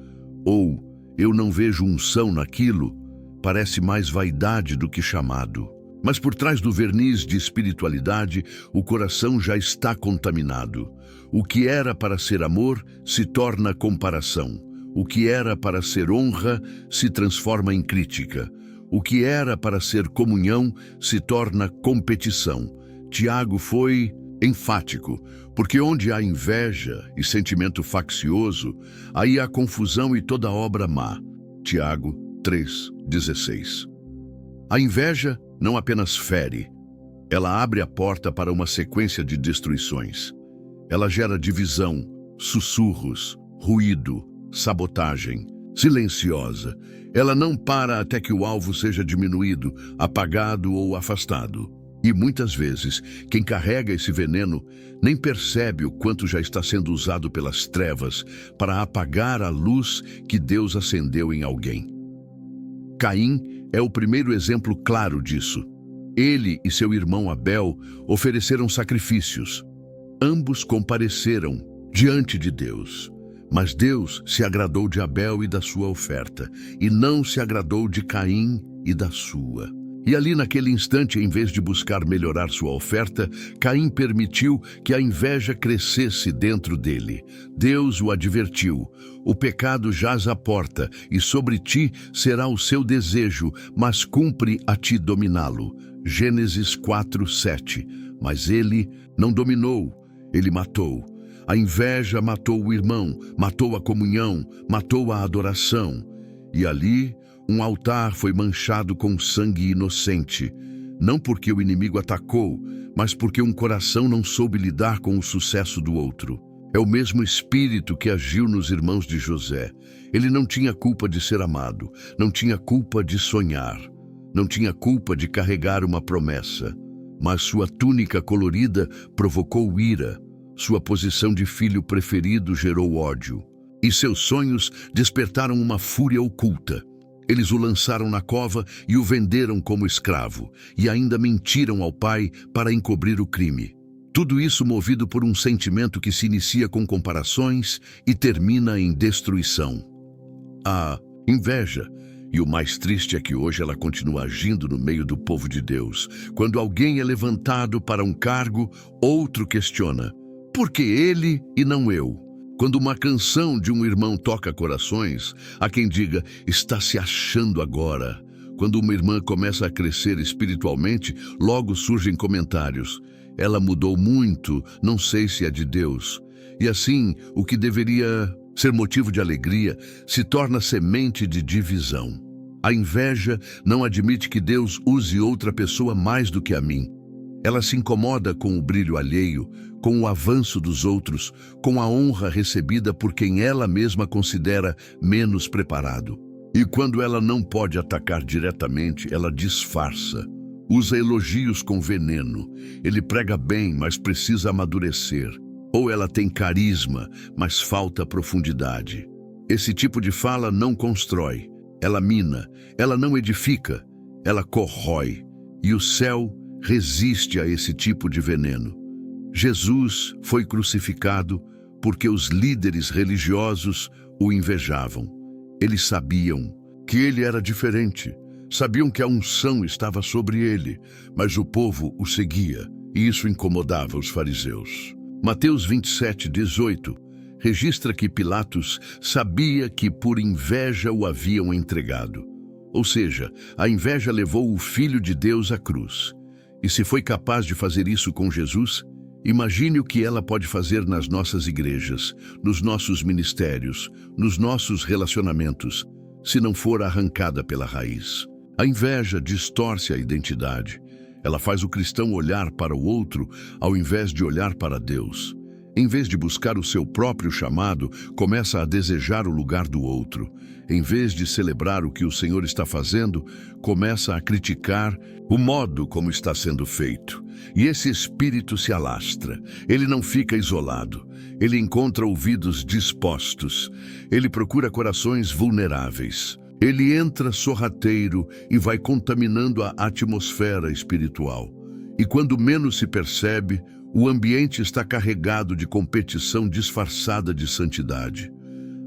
Ou, eu não vejo unção naquilo, parece mais vaidade do que chamado. Mas por trás do verniz de espiritualidade, o coração já está contaminado. O que era para ser amor se torna comparação. O que era para ser honra se transforma em crítica. O que era para ser comunhão se torna competição. Tiago foi enfático, porque onde há inveja e sentimento faccioso, aí há confusão e toda obra má. Tiago 3:16. A inveja não apenas fere, ela abre a porta para uma sequência de destruições. Ela gera divisão, sussurros, ruído, sabotagem, silenciosa. Ela não para até que o alvo seja diminuído, apagado ou afastado. E muitas vezes, quem carrega esse veneno nem percebe o quanto já está sendo usado pelas trevas para apagar a luz que Deus acendeu em alguém. Caim é o primeiro exemplo claro disso. Ele e seu irmão Abel ofereceram sacrifícios. Ambos compareceram diante de Deus. Mas Deus se agradou de Abel e da sua oferta, e não se agradou de Caim e da sua. E ali naquele instante, em vez de buscar melhorar sua oferta, Caim permitiu que a inveja crescesse dentro dele. Deus o advertiu: o pecado jaz à porta, e sobre ti será o seu desejo, mas cumpre a ti dominá-lo. Gênesis 4:7. Mas ele não dominou, ele matou. A inveja matou o irmão, matou a comunhão, matou a adoração. E ali, um altar foi manchado com sangue inocente, não porque o inimigo atacou, mas porque um coração não soube lidar com o sucesso do outro. É o mesmo espírito que agiu nos irmãos de José. Ele não tinha culpa de ser amado, não tinha culpa de sonhar, não tinha culpa de carregar uma promessa, mas sua túnica colorida provocou ira, sua posição de filho preferido gerou ódio, e seus sonhos despertaram uma fúria oculta. Eles o lançaram na cova e o venderam como escravo, e ainda mentiram ao pai para encobrir o crime. Tudo isso movido por um sentimento que se inicia com comparações e termina em destruição. A inveja. E o mais triste é que hoje ela continua agindo no meio do povo de Deus. Quando alguém é levantado para um cargo, outro questiona: por que ele e não eu? Quando uma canção de um irmão toca corações, há quem diga: está se achando agora. Quando uma irmã começa a crescer espiritualmente, logo surgem comentários: ela mudou muito, não sei se é de Deus. E assim, o que deveria ser motivo de alegria, se torna semente de divisão. A inveja não admite que Deus use outra pessoa mais do que a mim. Ela se incomoda com o brilho alheio, com o avanço dos outros, com a honra recebida por quem ela mesma considera menos preparado. E quando ela não pode atacar diretamente, ela disfarça. Usa elogios com veneno. Ele prega bem, mas precisa amadurecer. Ou ela tem carisma, mas falta profundidade. Esse tipo de fala não constrói. Ela mina, ela não edifica, ela corrói. E o céu resiste a esse tipo de veneno. Jesus foi crucificado porque os líderes religiosos o invejavam. Eles sabiam que ele era diferente, sabiam que a unção estava sobre ele, mas o povo o seguia, e isso incomodava os fariseus. Mateus 27:18 registra que Pilatos sabia que por inveja o haviam entregado. Ou seja, a inveja levou o Filho de Deus à cruz. E se foi capaz de fazer isso com Jesus, imagine o que ela pode fazer nas nossas igrejas, nos nossos ministérios, nos nossos relacionamentos, se não for arrancada pela raiz. A inveja distorce a identidade. Ela faz o cristão olhar para o outro ao invés de olhar para Deus. Em vez de buscar o seu próprio chamado, começa a desejar o lugar do outro. Em vez de celebrar o que o Senhor está fazendo, começa a criticar o modo como está sendo feito. E esse espírito se alastra. Ele não fica isolado. Ele encontra ouvidos dispostos. Ele procura corações vulneráveis. Ele entra sorrateiro e vai contaminando a atmosfera espiritual. E quando menos se percebe, o ambiente está carregado de competição disfarçada de santidade.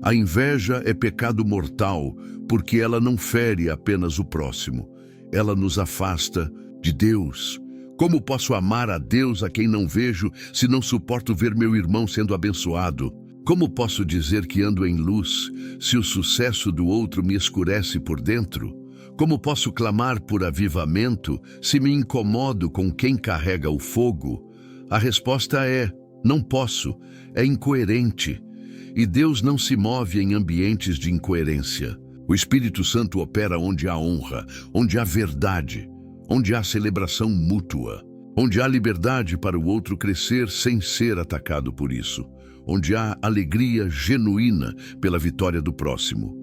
A inveja é pecado mortal porque ela não fere apenas o próximo. Ela nos afasta de Deus. Como posso amar a Deus a quem não vejo se não suporto ver meu irmão sendo abençoado? Como posso dizer que ando em luz se o sucesso do outro me escurece por dentro? Como posso clamar por avivamento se me incomodo com quem carrega o fogo? A resposta é: não posso, é incoerente. E Deus não se move em ambientes de incoerência. O Espírito Santo opera onde há honra, onde há verdade, onde há celebração mútua, onde há liberdade para o outro crescer sem ser atacado por isso, onde há alegria genuína pela vitória do próximo.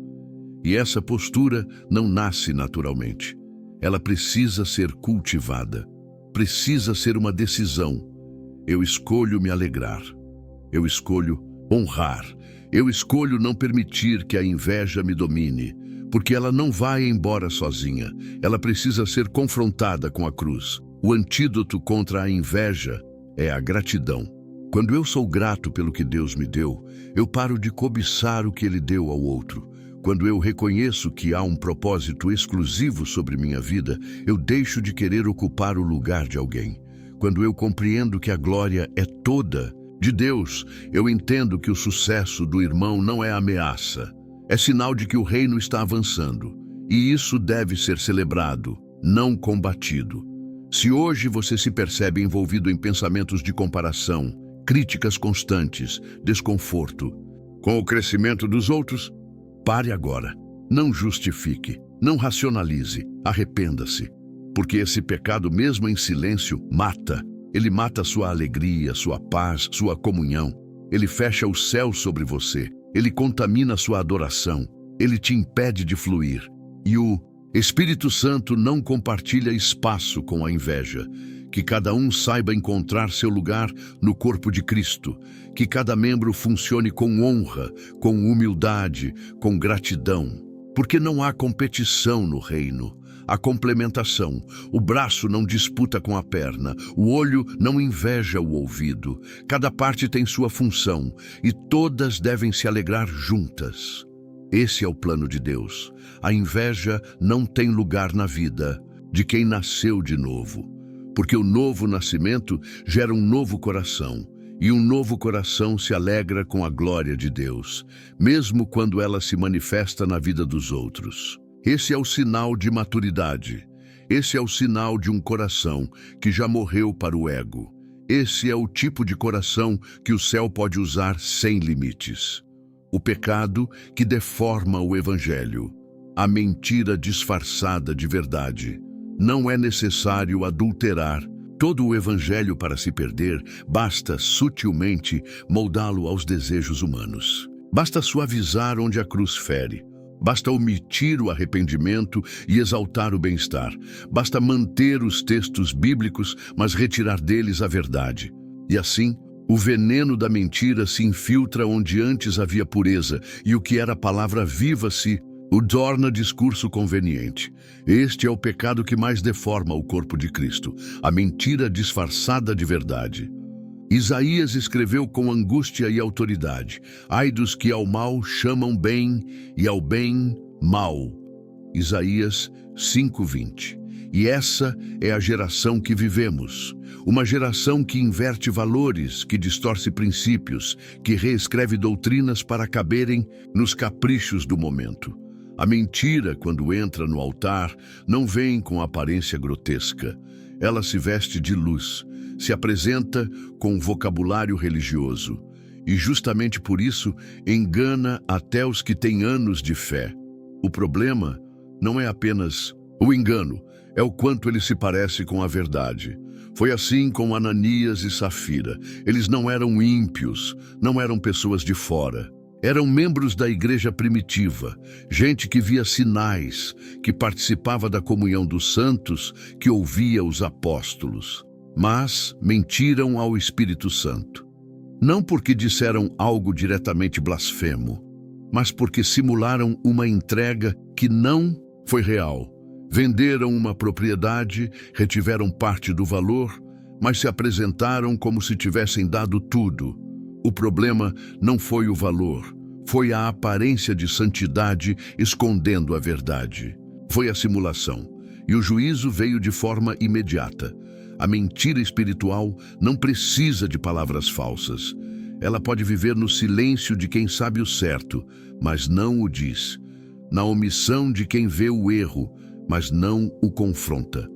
E essa postura não nasce naturalmente. Ela precisa ser cultivada, precisa ser uma decisão. Eu escolho me alegrar, eu escolho honrar, eu escolho não permitir que a inveja me domine, porque ela não vai embora sozinha, ela precisa ser confrontada com a cruz. O antídoto contra a inveja é a gratidão. Quando eu sou grato pelo que Deus me deu, eu paro de cobiçar o que Ele deu ao outro. Quando eu reconheço que há um propósito exclusivo sobre minha vida, eu deixo de querer ocupar o lugar de alguém. Quando eu compreendo que a glória é toda de Deus, eu entendo que o sucesso do irmão não é ameaça. É sinal de que o reino está avançando. E isso deve ser celebrado, não combatido. Se hoje você se percebe envolvido em pensamentos de comparação, críticas constantes, desconforto com o crescimento dos outros, pare agora. Não justifique, não racionalize, arrependa-se. Porque esse pecado, mesmo em silêncio, mata. Ele mata sua alegria, sua paz, sua comunhão. Ele fecha o céu sobre você. Ele contamina sua adoração. Ele te impede de fluir. E o Espírito Santo não compartilha espaço com a inveja. Que cada um saiba encontrar seu lugar no corpo de Cristo. Que cada membro funcione com honra, com humildade, com gratidão. Porque não há competição no reino. A complementação. O braço não disputa com a perna, o olho não inveja o ouvido. Cada parte tem sua função e todas devem se alegrar juntas. Esse é o plano de Deus. A inveja não tem lugar na vida de quem nasceu de novo, porque o novo nascimento gera um novo coração, e um novo coração se alegra com a glória de Deus, mesmo quando ela se manifesta na vida dos outros. Esse é o sinal de maturidade. Esse é o sinal de um coração que já morreu para o ego. Esse é o tipo de coração que o céu pode usar sem limites. o pecado que deforma o Evangelho, a mentira disfarçada de verdade. Não é necessário adulterar todo o Evangelho para se perder, basta sutilmente moldá-lo aos desejos humanos. Basta suavizar onde a cruz fere. Basta omitir o arrependimento e exaltar o bem-estar. Basta manter os textos bíblicos, mas retirar deles a verdade. E assim, o veneno da mentira se infiltra onde antes havia pureza, e o que era palavra viva o torna discurso conveniente. Este é o pecado que mais deforma o corpo de Cristo, a mentira disfarçada de verdade. Isaías escreveu com angústia e autoridade: ai dos que ao mal chamam bem e ao bem mal. Isaías 5:20. E essa é a geração que vivemos. Uma geração que inverte valores, que distorce princípios, que reescreve doutrinas para caberem nos caprichos do momento. A mentira, quando entra no altar, não vem com aparência grotesca. Ela se veste de luz, se apresenta com vocabulário religioso e, justamente por isso, engana até os que têm anos de fé. O problema não é apenas o engano, é o quanto ele se parece com a verdade. Foi assim com Ananias e Safira. Eles não eram ímpios, não eram pessoas de fora. Eram membros da igreja primitiva, gente que via sinais, que participava da comunhão dos santos, que ouvia os apóstolos. Mas mentiram ao Espírito Santo. Não porque disseram algo diretamente blasfemo, mas porque simularam uma entrega que não foi real. Venderam uma propriedade, retiveram parte do valor, mas se apresentaram como se tivessem dado tudo. O problema não foi o valor, foi a aparência de santidade escondendo a verdade. Foi a simulação, e o juízo veio de forma imediata. A mentira espiritual não precisa de palavras falsas. Ela pode viver no silêncio de quem sabe o certo, mas não o diz. Na omissão de quem vê o erro, mas não o confronta.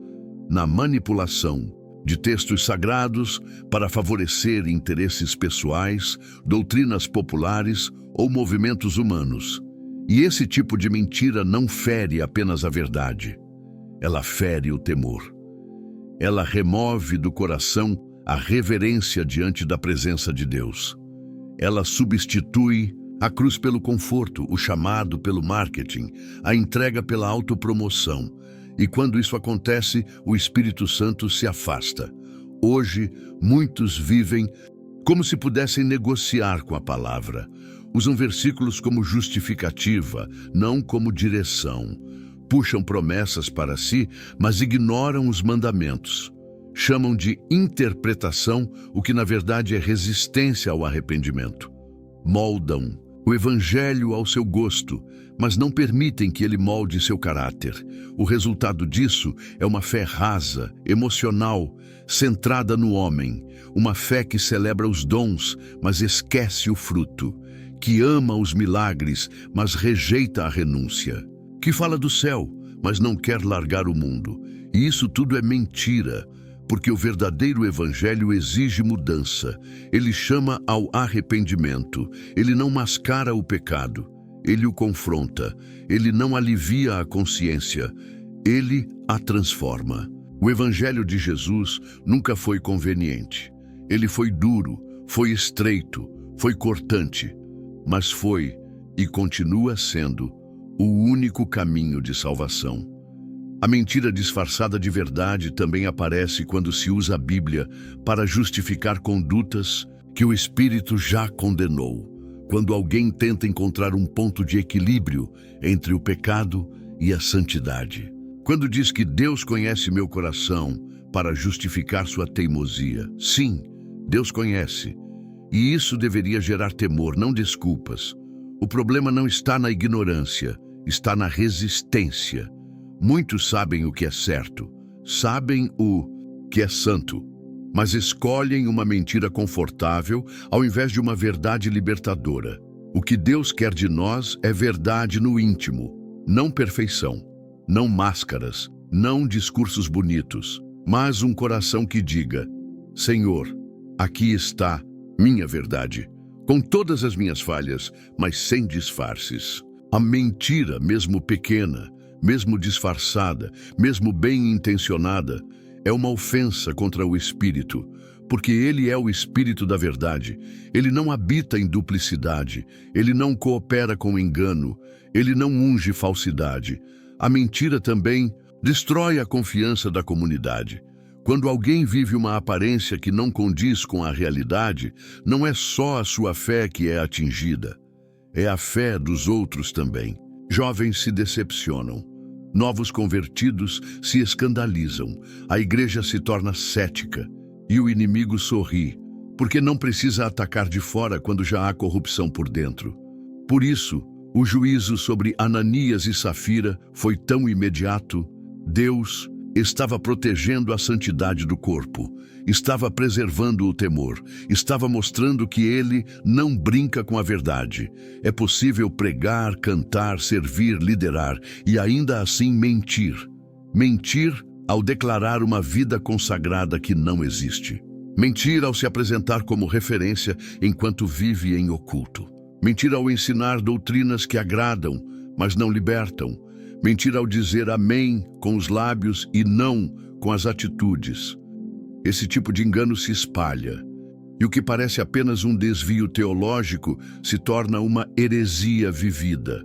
Na manipulação de textos sagrados para favorecer interesses pessoais, doutrinas populares ou movimentos humanos. E esse tipo de mentira não fere apenas a verdade. Ela fere o temor. Ela remove do coração a reverência diante da presença de Deus. Ela substitui a cruz pelo conforto, o chamado pelo marketing, a entrega pela autopromoção. E quando isso acontece, o Espírito Santo se afasta. Hoje, muitos vivem como se pudessem negociar com a palavra. Usam versículos como justificativa, não como direção. Puxam promessas para si, mas ignoram os mandamentos. Chamam de interpretação o que na verdade é resistência ao arrependimento. Moldam o Evangelho ao seu gosto, mas não permitem que ele molde seu caráter. O resultado disso é uma fé rasa, emocional, centrada no homem. Uma fé que celebra os dons, mas esquece o fruto. Que ama os milagres, mas rejeita a renúncia. Que fala do céu, mas não quer largar o mundo. E isso tudo é mentira, porque o verdadeiro evangelho exige mudança. Ele chama ao arrependimento. Ele não mascara o pecado. Ele o confronta. Ele não alivia a consciência. Ele a transforma. O evangelho de Jesus nunca foi conveniente. Ele foi duro, foi estreito, foi cortante, mas foi e continua sendo o único caminho de salvação. A mentira disfarçada de verdade também aparece quando se usa a Bíblia para justificar condutas que o Espírito já condenou. Quando alguém tenta encontrar um ponto de equilíbrio entre o pecado e a santidade. Quando diz que Deus conhece meu coração para justificar sua teimosia. Sim, Deus conhece. E isso deveria gerar temor, não desculpas. O problema não está na ignorância, está na resistência. Muitos sabem o que é certo, sabem o que é santo, mas escolhem uma mentira confortável ao invés de uma verdade libertadora. O que Deus quer de nós é verdade no íntimo, não perfeição, não máscaras, não discursos bonitos, mas um coração que diga: Senhor, aqui está minha verdade. com todas as minhas falhas, mas sem disfarces. A mentira, mesmo pequena, mesmo disfarçada, mesmo bem intencionada, é uma ofensa contra o Espírito, porque ele é o Espírito da verdade. Ele não habita em duplicidade, ele não coopera com engano, ele não unge falsidade. A mentira também destrói a confiança da comunidade. Quando alguém vive uma aparência que não condiz com a realidade, não é só a sua fé que é atingida, é a fé dos outros também. Jovens se decepcionam, novos convertidos se escandalizam, a igreja se torna cética e o inimigo sorri, porque não precisa atacar de fora quando já há corrupção por dentro. Por isso, o juízo sobre Ananias e Safira foi tão imediato. Deus estava protegendo a santidade do corpo, estava preservando o temor, estava mostrando que ele não brinca com a verdade. É possível pregar, cantar, servir, liderar e ainda assim mentir. Mentir ao declarar uma vida consagrada que não existe. Mentir ao se apresentar como referência enquanto vive em oculto. Mentir ao ensinar doutrinas que agradam, mas não libertam. Mentir ao dizer amém com os lábios e não com as atitudes. Esse tipo de engano se espalha, e o que parece apenas um desvio teológico se torna uma heresia vivida,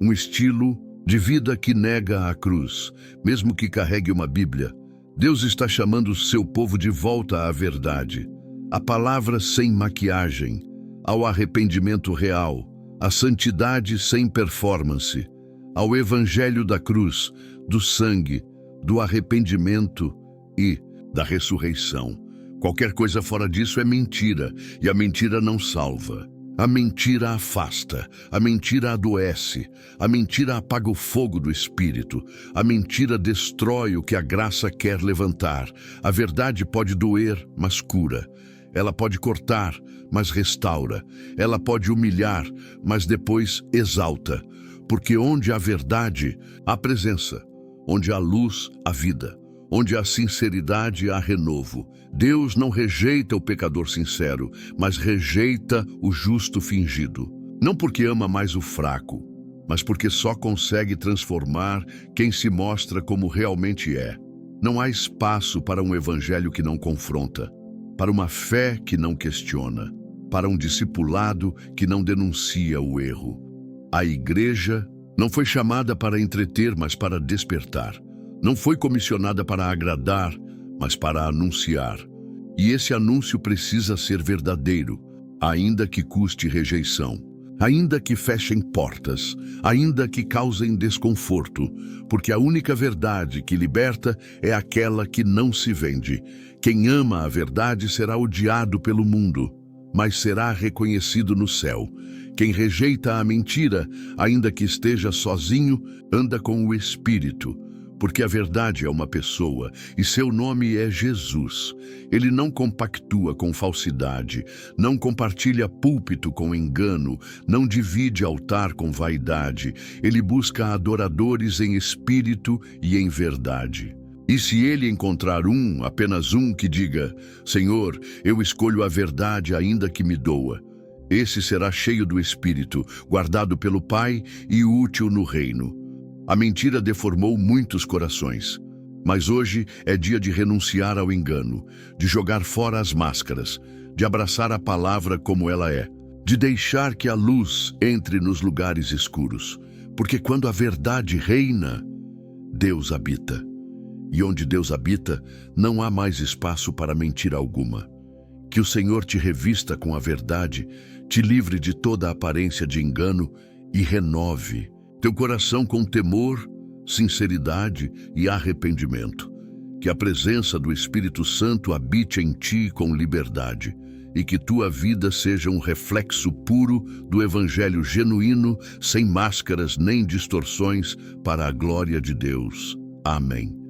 um estilo de vida que nega a cruz, mesmo que carregue uma Bíblia. Deus está chamando seu povo de volta à verdade, à palavra sem maquiagem, ao arrependimento real, à santidade sem performance, ao evangelho da cruz, do sangue, do arrependimento e da ressurreição. Qualquer coisa fora disso é mentira, e a mentira não salva. A mentira afasta, a mentira adoece, a mentira apaga o fogo do Espírito, a mentira destrói o que a graça quer levantar. A verdade pode doer, mas cura. Ela pode cortar, mas restaura. Ela pode humilhar, mas depois exalta. Porque onde há verdade, há presença. Onde há luz, há vida. Onde há sinceridade, há renovo. Deus não rejeita o pecador sincero, mas rejeita o justo fingido. Não porque ama mais o fraco, mas porque só consegue transformar quem se mostra como realmente é. Não há espaço para um evangelho que não confronta, para uma fé que não questiona, para um discipulado que não denuncia o erro. A igreja não foi chamada para entreter, mas para despertar. Não foi comissionada para agradar, mas para anunciar. E esse anúncio precisa ser verdadeiro, ainda que custe rejeição, ainda que fechem portas, ainda que causem desconforto, porque a única verdade que liberta é aquela que não se vende. Quem ama a verdade será odiado pelo mundo, mas será reconhecido no céu. Quem rejeita a mentira, ainda que esteja sozinho, anda com o Espírito, porque a verdade é uma pessoa e seu nome é Jesus. Ele não compactua com falsidade, não compartilha púlpito com engano, não divide altar com vaidade. Ele busca adoradores em espírito e em verdade. E se ele encontrar apenas um que diga: Senhor, eu escolho a verdade ainda que me doa, esse será cheio do Espírito, guardado pelo Pai e útil no reino. A mentira deformou muitos corações, mas hoje é dia de renunciar ao engano, de jogar fora as máscaras, de abraçar a palavra como ela é, de deixar que a luz entre nos lugares escuros, porque quando a verdade reina, Deus habita. E onde Deus habita, não há mais espaço para mentira alguma. Que o Senhor te revista com a verdade, te livre de toda aparência de engano e renove teu coração com temor, sinceridade e arrependimento. Que a presença do Espírito Santo habite em ti com liberdade e que tua vida seja um reflexo puro do Evangelho genuíno, sem máscaras nem distorções, para a glória de Deus. Amém.